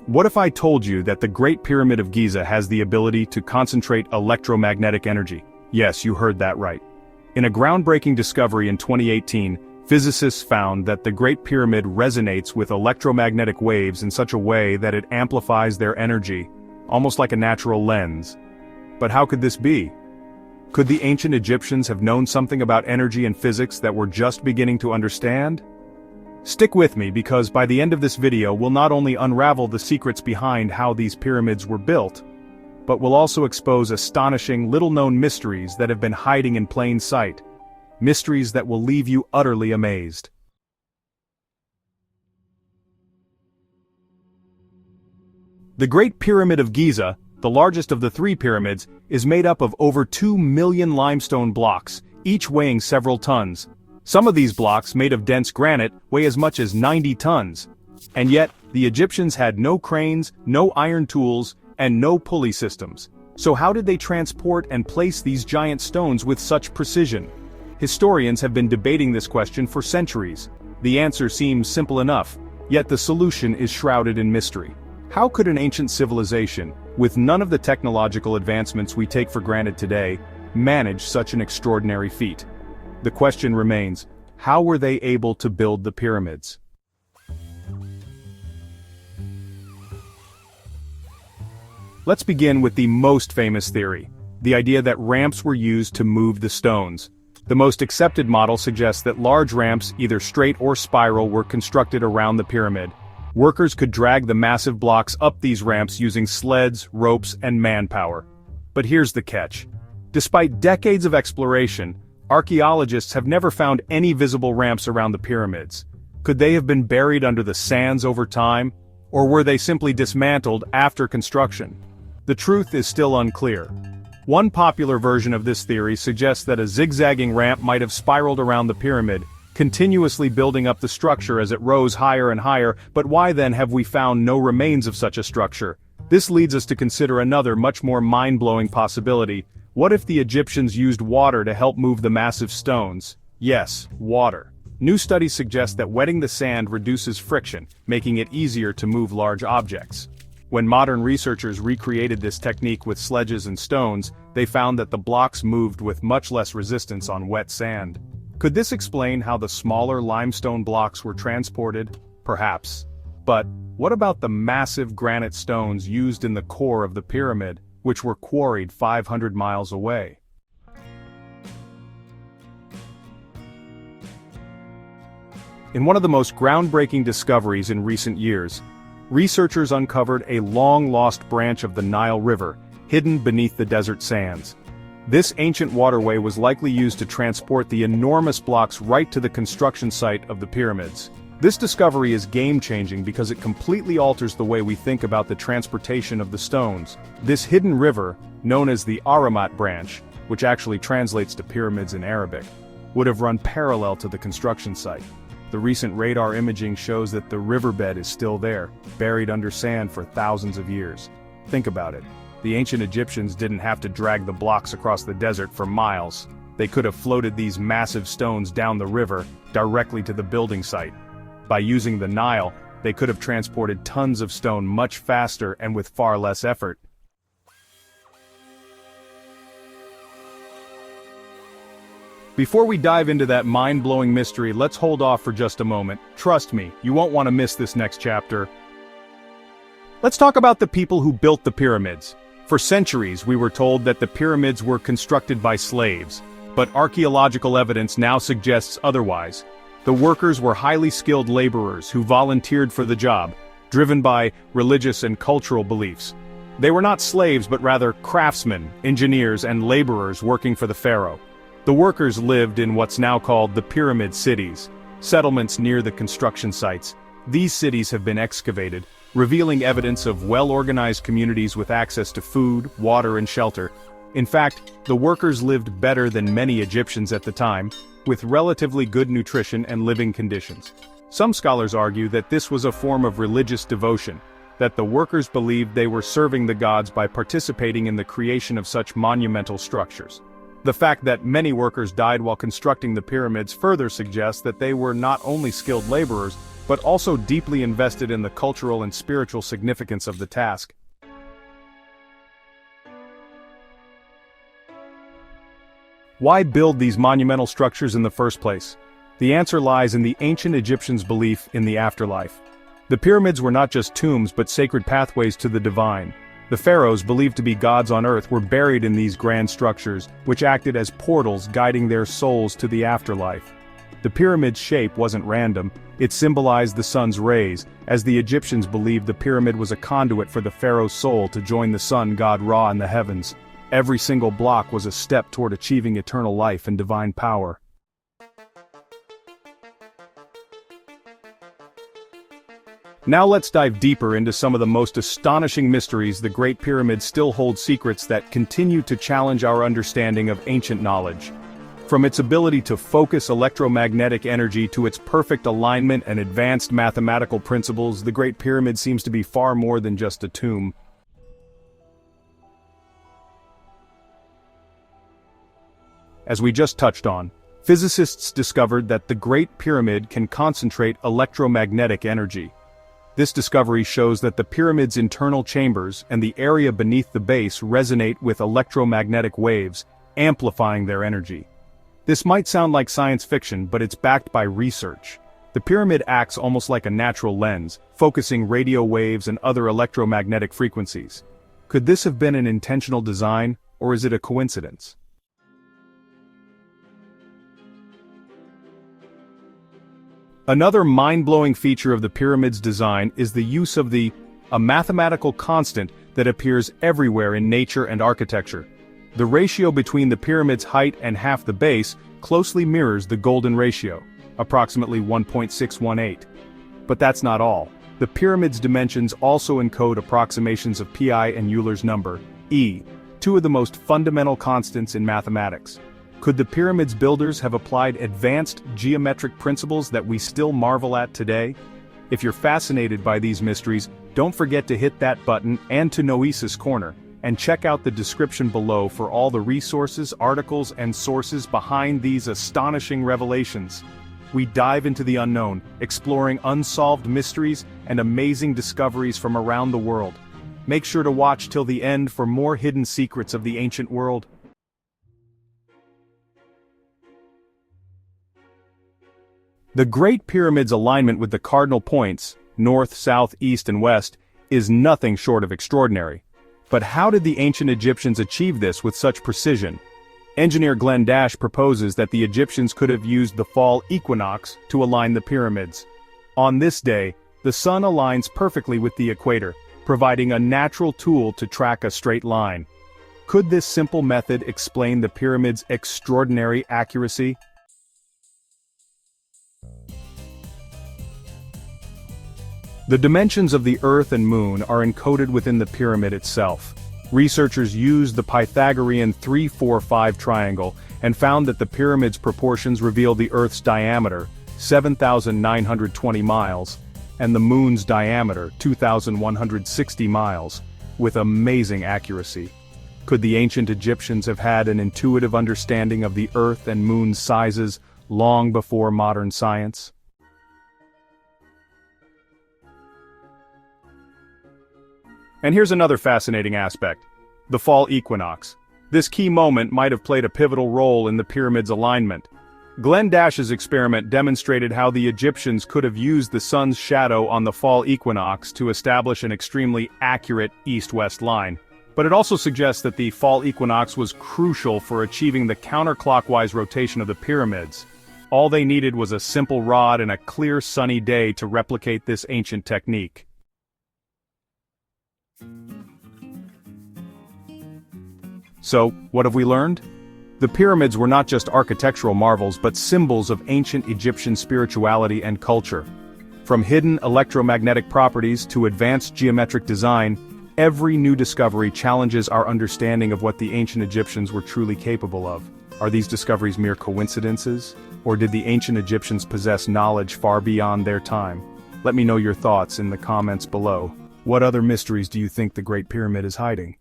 What if I told you that the Great Pyramid of Giza has the ability to concentrate electromagnetic energy? Yes, you heard that right. In a groundbreaking discovery in 2018, physicists found that the Great Pyramid resonates with electromagnetic waves in such a way that it amplifies their energy, almost like a natural lens. But how could this be? Could the ancient Egyptians have known something about energy and physics that we're just beginning to understand? Stick with me because by the end of this video we'll not only unravel the secrets behind how these pyramids were built, but we'll also expose astonishing little-known mysteries that have been hiding in plain sight. Mysteries that will leave you utterly amazed. The Great Pyramid of Giza, the largest of the three pyramids, is made up of over 2 million limestone blocks, each weighing several tons. Some of these blocks, made of dense granite, weigh as much as 90 tons. And yet, the Egyptians had no cranes, no iron tools, and no pulley systems. So how did they transport and place these giant stones with such precision? Historians have been debating this question for centuries. The answer seems simple enough, yet the solution is shrouded in mystery. How could an ancient civilization, with none of the technological advancements we take for granted today, manage such an extraordinary feat? The question remains, how were they able to build the pyramids? Let's begin with the most famous theory, the idea that ramps were used to move the stones. The most accepted model suggests that large ramps, either straight or spiral, were constructed around the pyramid. Workers could drag the massive blocks up these ramps using sleds, ropes, and manpower. But here's the catch. Despite decades of exploration, archaeologists have never found any visible ramps around the pyramids. Could they have been buried under the sands over time? Or were they simply dismantled after construction? The truth is still unclear. One popular version of this theory suggests that a zigzagging ramp might have spiraled around the pyramid, continuously building up the structure as it rose higher and higher, but why then have we found no remains of such a structure? This leads us to consider another much more mind-blowing possibility. What if the Egyptians used water to help move the massive stones? Yes, water. New studies suggest that wetting the sand reduces friction, making it easier to move large objects. When modern researchers recreated this technique with sledges and stones, they found that the blocks moved with much less resistance on wet sand. Could this explain how the smaller limestone blocks were transported? Perhaps. But what about the massive granite stones used in the core of the pyramid, which were quarried 500 miles away? In one of the most groundbreaking discoveries in recent years, researchers uncovered a long-lost branch of the Nile River, hidden beneath the desert sands. This ancient waterway was likely used to transport the enormous blocks right to the construction site of the pyramids. This discovery is game-changing because it completely alters the way we think about the transportation of the stones. This hidden river, known as the Aramat branch, which actually translates to pyramids in Arabic, would have run parallel to the construction site. The recent radar imaging shows that the riverbed is still there, buried under sand for thousands of years. Think about it. The ancient Egyptians didn't have to drag the blocks across the desert for miles. They could have floated these massive stones down the river, directly to the building site. By using the Nile, they could have transported tons of stone much faster and with far less effort. Before we dive into that mind-blowing mystery, let's hold off for just a moment. Trust me, you won't want to miss this next chapter. Let's talk about the people who built the pyramids. For centuries, we were told that the pyramids were constructed by slaves, but archaeological evidence now suggests otherwise. The workers were highly skilled laborers who volunteered for the job, driven by religious and cultural beliefs. They were not slaves but rather craftsmen, engineers, and laborers working for the pharaoh. The workers lived in what's now called the pyramid cities, settlements near the construction sites. These cities have been excavated, revealing evidence of well-organized communities with access to food, water, and shelter. In fact, the workers lived better than many Egyptians at the time, with relatively good nutrition and living conditions. Some scholars argue that this was a form of religious devotion, that the workers believed they were serving the gods by participating in the creation of such monumental structures. The fact that many workers died while constructing the pyramids further suggests that they were not only skilled laborers, but also deeply invested in the cultural and spiritual significance of the task. Why build these monumental structures in the first place? The answer lies in the ancient Egyptians' belief in the afterlife. The pyramids were not just tombs but sacred pathways to the divine. The pharaohs, believed to be gods on earth, were buried in these grand structures, which acted as portals guiding their souls to the afterlife. The pyramid's shape wasn't random, it symbolized the sun's rays, as the Egyptians believed the pyramid was a conduit for the pharaoh's soul to join the sun god Ra in the heavens. Every single block was a step toward achieving eternal life and divine power. Now let's dive deeper into some of the most astonishing mysteries. The Great Pyramid still holds secrets that continue to challenge our understanding of ancient knowledge. From its ability to focus electromagnetic energy to its perfect alignment and advanced mathematical principles, the Great Pyramid seems to be far more than just a tomb. As we just touched on, physicists discovered that the Great Pyramid can concentrate electromagnetic energy. This discovery shows that the pyramid's internal chambers and the area beneath the base resonate with electromagnetic waves, amplifying their energy. This might sound like science fiction, but it's backed by research. The pyramid acts almost like a natural lens, focusing radio waves and other electromagnetic frequencies. Could this have been an intentional design, or is it a coincidence? Another mind-blowing feature of the pyramid's design is the use of a mathematical constant that appears everywhere in nature and architecture. The ratio between the pyramid's height and half the base closely mirrors the golden ratio, approximately 1.618. But that's not all. The pyramid's dimensions also encode approximations of pi and Euler's number, E, two of the most fundamental constants in mathematics. Could the pyramid's builders have applied advanced geometric principles that we still marvel at today? If you're fascinated by these mysteries, don't forget to hit that button and to Noesis Corner, and check out the description below for all the resources, articles, and sources behind these astonishing revelations. We dive into the unknown, exploring unsolved mysteries and amazing discoveries from around the world. Make sure to watch till the end for more hidden secrets of the ancient world. The Great Pyramid's alignment with the cardinal points, north, south, east, and west, is nothing short of extraordinary. But how did the ancient Egyptians achieve this with such precision? Engineer Glenn Dash proposes that the Egyptians could have used the fall equinox to align the pyramids. On this day, the sun aligns perfectly with the equator, providing a natural tool to track a straight line. Could this simple method explain the pyramid's extraordinary accuracy? The dimensions of the Earth and Moon are encoded within the pyramid itself. Researchers used the Pythagorean 3-4-5 triangle and found that the pyramid's proportions reveal the Earth's diameter, 7,920 miles, and the Moon's diameter, 2,160 miles, with amazing accuracy. Could the ancient Egyptians have had an intuitive understanding of the Earth and Moon's sizes long before modern science? And here's another fascinating aspect: the fall equinox. This key moment might have played a pivotal role in the pyramid's alignment. Glenn Dash's experiment demonstrated how the Egyptians could have used the sun's shadow on the fall equinox to establish an extremely accurate east-west line. But it also suggests that the fall equinox was crucial for achieving the counterclockwise rotation of the pyramids. All they needed was a simple rod and a clear sunny day to replicate this ancient technique. So, what have we learned? The pyramids were not just architectural marvels but symbols of ancient Egyptian spirituality and culture. From hidden electromagnetic properties to advanced geometric design, every new discovery challenges our understanding of what the ancient Egyptians were truly capable of. Are these discoveries mere coincidences? Or did the ancient Egyptians possess knowledge far beyond their time? Let me know your thoughts in the comments below. What other mysteries do you think the Great Pyramid is hiding?